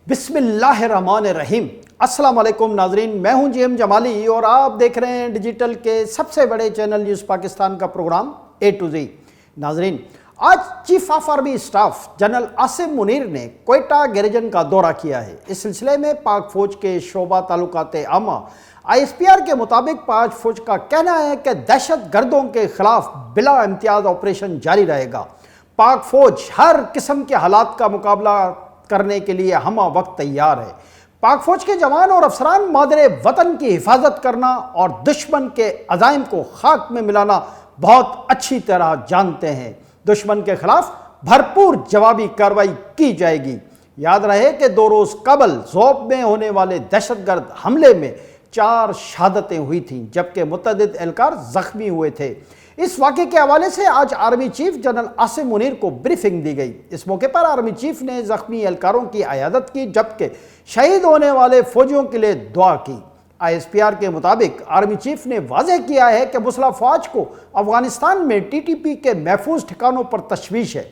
بسم اللہ الرحمن الرحیم۔ السلام علیکم ناظرین، میں ہوں جی جمالی اور آپ دیکھ رہے ہیں ڈیجیٹل کے سب سے بڑے چینل نیوز پاکستان کا پروگرام اے ٹو زی۔ ناظرین، آج chief of army staff general Asim Munir نے کوئٹہ گیریجن کا دورہ کیا ہے۔ اس سلسلے میں پاک فوج کے شعبہ تعلقات عامہ ISPR کے مطابق پاک فوج کا کہنا ہے کہ دہشت گردوں کے خلاف بلا امتیاز آپریشن جاری رہے گا۔ پاک فوج ہر قسم کے حالات کا مقابلہ کرنے کے لیے ہمہ وقت تیار ہے۔ پاک فوج کے جوان اور افسران مادر وطن کی حفاظت کرنا اور دشمن کے عزائم کو خاک میں ملانا بہت اچھی طرح جانتے ہیں۔ دشمن کے خلاف بھرپور جوابی کارروائی کی جائے گی۔ یاد رہے کہ 2 روز قبل ذوب میں ہونے والے دہشت گرد حملے میں 4 شہادتیں ہوئی تھیں جبکہ متعدد اہلکار زخمی ہوئے تھے۔ اس واقعے کے حوالے سے آج army chief general Asim Munir کو بریفنگ دی گئی۔ اس موقع پر آرمی چیف نے زخمی اہلکاروں کی عیادت کی جبکہ شہید ہونے والے فوجیوں کے لیے دعا کی۔ ISPR کے مطابق آرمی چیف نے واضح کیا ہے کہ مسلح افواج کو افغانستان میں TTP کے محفوظ ٹھکانوں پر تشویش ہے۔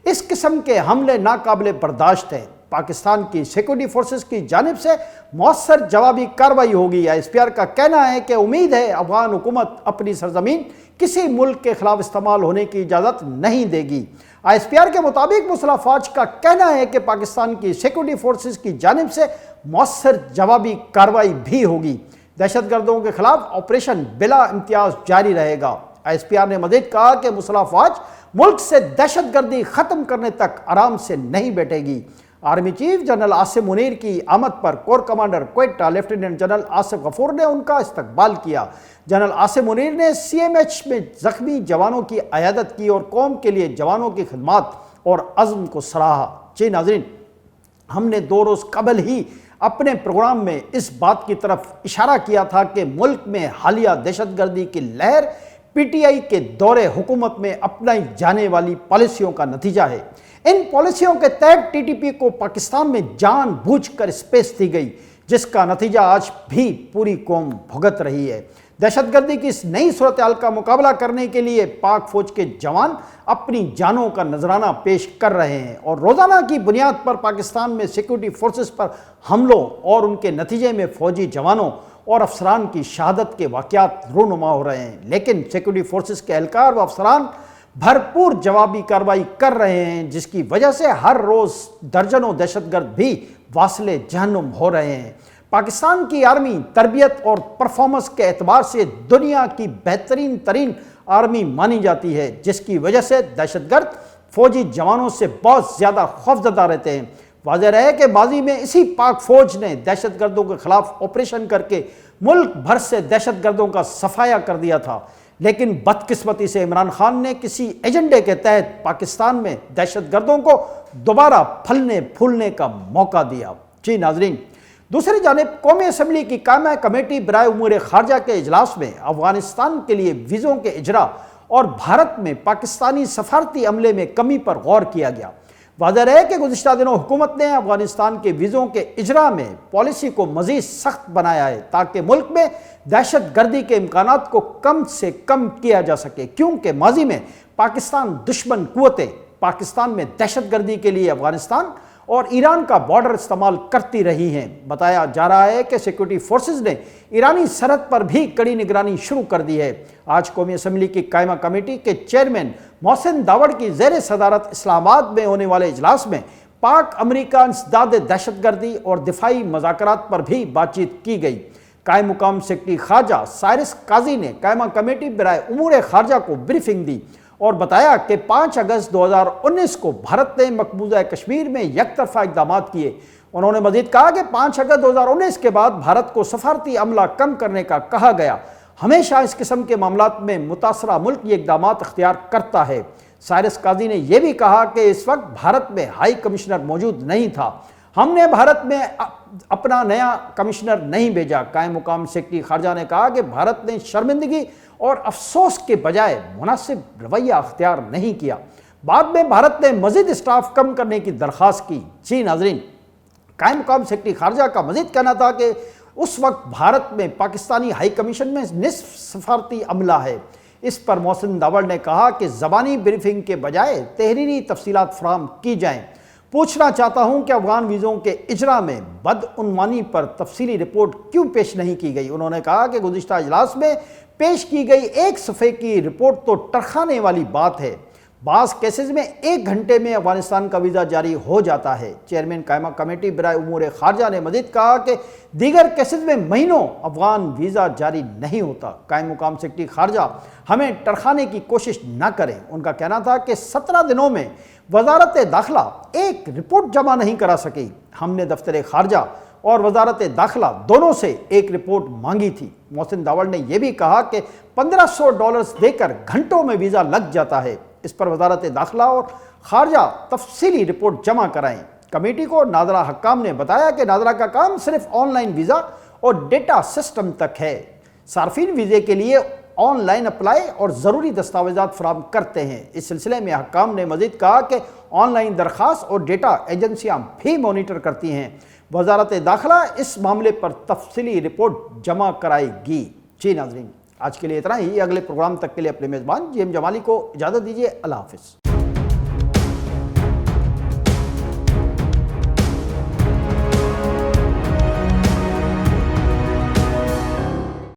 اس قسم کے حملے ناقابل برداشت ہیں۔ پاکستان کی سیکورٹی فورسز کی جانب سے مؤثر جوابی کارروائی ہوگی۔ ISPR کا کہنا ہے کہ امید ہے افغان حکومت اپنی سرزمین کسی ملک کے خلاف استعمال ہونے کی اجازت نہیں دے گی۔ ISPR کے مطابق مسلح افواج کا کہنا ہے کہ پاکستان کی سیکورٹی فورسز کی جانب سے مؤثر جوابی کارروائی بھی ہوگی۔ دہشت گردوں کے خلاف آپریشن بلا امتیاز جاری رہے گا۔ ISPR نے مزید کہا کہ مسلح افواج ملک سے دہشت گردی ختم کرنے تک آرام سے نہیں بیٹھے گی۔ Army chief general Asim Munir کی آمد پر corps commander Quetta lieutenant general Asif Ghafoor نے ان کا استقبال کیا۔ جنرل عاصم منیر نے CMH میں زخمی جوانوں کی عیادت کی اور قوم کے لیے جوانوں کی خدمات اور عزم کو سراہا۔ جی ناظرین، ہم نے 2 روز قبل ہی اپنے پروگرام میں اس بات کی طرف اشارہ کیا تھا کہ ملک میں حالیہ دہشت گردی کی لہر PTI کے دور حکومت میں اپنائی جانے والی پالیسیوں کا نتیجہ ہے۔ ان پالیسیوں کے تحت TTP کو پاکستان میں جان بوجھ کر اسپیس دی گئی جس کا نتیجہ آج بھی پوری قوم بھگت رہی ہے۔ دہشت گردی کی اس نئی صورتحال کا مقابلہ کرنے کے لیے پاک فوج کے جوان اپنی جانوں کا نذرانہ پیش کر رہے ہیں اور روزانہ کی بنیاد پر پاکستان میں سیکورٹی فورسز پر حملوں اور ان کے نتیجے میں فوجی جوانوں اور افسران کی شہادت کے واقعات رونما ہو رہے ہیں، لیکن سیکورٹی فورسز کے اہلکار و افسران بھرپور جوابی کارروائی کر رہے ہیں جس کی وجہ سے ہر روز درجنوں دہشت گرد بھی واصل جہنم ہو رہے ہیں۔ پاکستان کی آرمی تربیت اور پرفارمنس کے اعتبار سے دنیا کی بہترین ترین آرمی مانی جاتی ہے جس کی وجہ سے دہشت گرد فوجی جوانوں سے بہت زیادہ خوفزدہ رہتے ہیں۔ واضح رہے کہ ماضی میں اسی پاک فوج نے دہشت گردوں کے خلاف آپریشن کر کے ملک بھر سے دہشت گردوں کا صفایا کر دیا تھا، لیکن بدقسمتی سے عمران خان نے کسی ایجنڈے کے تحت پاکستان میں دہشت گردوں کو دوبارہ پھلنے پھولنے کا موقع دیا۔ جی ناظرین، دوسری جانب قومی اسمبلی کی قائمہ کمیٹی برائے امور خارجہ کے اجلاس میں افغانستان کے لیے ویزوں کے اجرا اور بھارت میں پاکستانی سفارتی عملے میں کمی پر غور کیا گیا۔ واضح رہے کہ گزشتہ دنوں حکومت نے افغانستان کے ویزوں کے اجرا میں پالیسی کو مزید سخت بنایا ہے تاکہ ملک میں دہشت گردی کے امکانات کو کم سے کم کیا جا سکے، کیونکہ ماضی میں پاکستان دشمن قوتیں پاکستان میں دہشت گردی کے لیے افغانستان اور ایران کا بارڈر استعمال کرتی رہی ہیں۔ بتایا جا رہا ہے کہ سیکورٹی فورسز نے ایرانی سرحد پر بھی کڑی نگرانی شروع کر دی ہے۔ آج قومی اسمبلی کی قائمہ کمیٹی کے چیئرمین محسن داوڑ کی زیر صدارت اسلام آباد میں ہونے والے اجلاس میں پاک امریکہ انسداد دہشت گردی اور دفاعی مذاکرات پر بھی بات چیت کی گئی۔ قائم مقام سیکرٹری خارجہ سائرس قاضی نے قائمہ کمیٹی برائے امور خارجہ کو بریفنگ دی اور بتایا کہ 5 اگست 2019 کو بھارت نے مقبوضہ کشمیر میں یک طرفہ اقدامات کیے۔ انہوں نے مزید کہا کہ 5 اگست 2019 کے بعد بھارت کو سفارتی عملہ کم کرنے کا کہا گیا۔ ہمیشہ اس قسم کے معاملات میں متاثرہ ملک یہ اقدامات اختیار کرتا ہے۔ سائرس قاضی نے یہ بھی کہا کہ اس وقت بھارت میں ہائی کمشنر موجود نہیں تھا۔ ہم نے بھارت میں اپنا نیا کمشنر نہیں بھیجا۔ قائم مقام سیکرٹری خارجہ نے کہا کہ بھارت نے شرمندگی اور افسوس کے بجائے مناسب رویہ اختیار نہیں کیا۔ بعد میں بھارت نے مزید اسٹاف کم کرنے کی درخواست کی۔ جی ناظرین، قائم مقام سیکرٹری خارجہ کا مزید کہنا تھا کہ اس وقت بھارت میں پاکستانی ہائی کمیشن میں نصف سفارتی عملہ ہے۔ اس پر محسن داوڑ نے کہا کہ زبانی بریفنگ کے بجائے تحریری تفصیلات فراہم کی جائیں۔ پوچھنا چاہتا ہوں کہ افغان ویزوں کے اجرا میں بدعنوانی پر تفصیلی رپورٹ کیوں پیش نہیں کی گئی؟ انہوں نے کہا کہ گزشتہ اجلاس میں پیش کی گئی 1 صفحے کی رپورٹ تو ٹرخانے والی بات ہے۔ بعض کیسز میں 1 گھنٹے میں افغانستان کا ویزا جاری ہو جاتا ہے۔ چیئرمین قائمہ کمیٹی برائے امور خارجہ نے مزید کہا کہ دیگر کیسز میں مہینوں افغان ویزا جاری نہیں ہوتا۔ قائم مقام سیکرٹری خارجہ ہمیں ٹرخانے کی کوشش نہ کریں۔ ان کا کہنا تھا کہ 17 دنوں میں وزارت داخلہ ایک رپورٹ جمع نہیں کرا سکی۔ ہم نے دفتر خارجہ اور وزارت داخلہ دونوں سے ایک رپورٹ مانگی تھی۔ محسن داوڑ نے یہ بھی کہا کہ $1500 دے کر گھنٹوں میں ویزا لگ جاتا ہے۔ اس پر وزارت داخلہ اور خارجہ تفصیلی رپورٹ جمع کرائیں۔ کمیٹی کو ناظرہ حکام نے بتایا کہ ناظرہ کا کام صرف آن لائن ویزا اور ڈیٹا سسٹم تک ہے۔ صارفین ویزے کے لیے آن لائن اپلائی اور ضروری دستاویزات فراہم کرتے ہیں۔ اس سلسلے میں حکام نے مزید کہا کہ آن لائن درخواست اور ڈیٹا ایجنسیاں بھی مانیٹر کرتی ہیں۔ وزارت داخلہ اس معاملے پر تفصیلی رپورٹ جمع کرائے گی۔ جی ناظرین، آج کے لیے اتنا ہی۔ اگلے پروگرام تک کے لیے اپنے میزبان جی ایم جمالی کو اجازت دیجیے۔ اللہ حافظ۔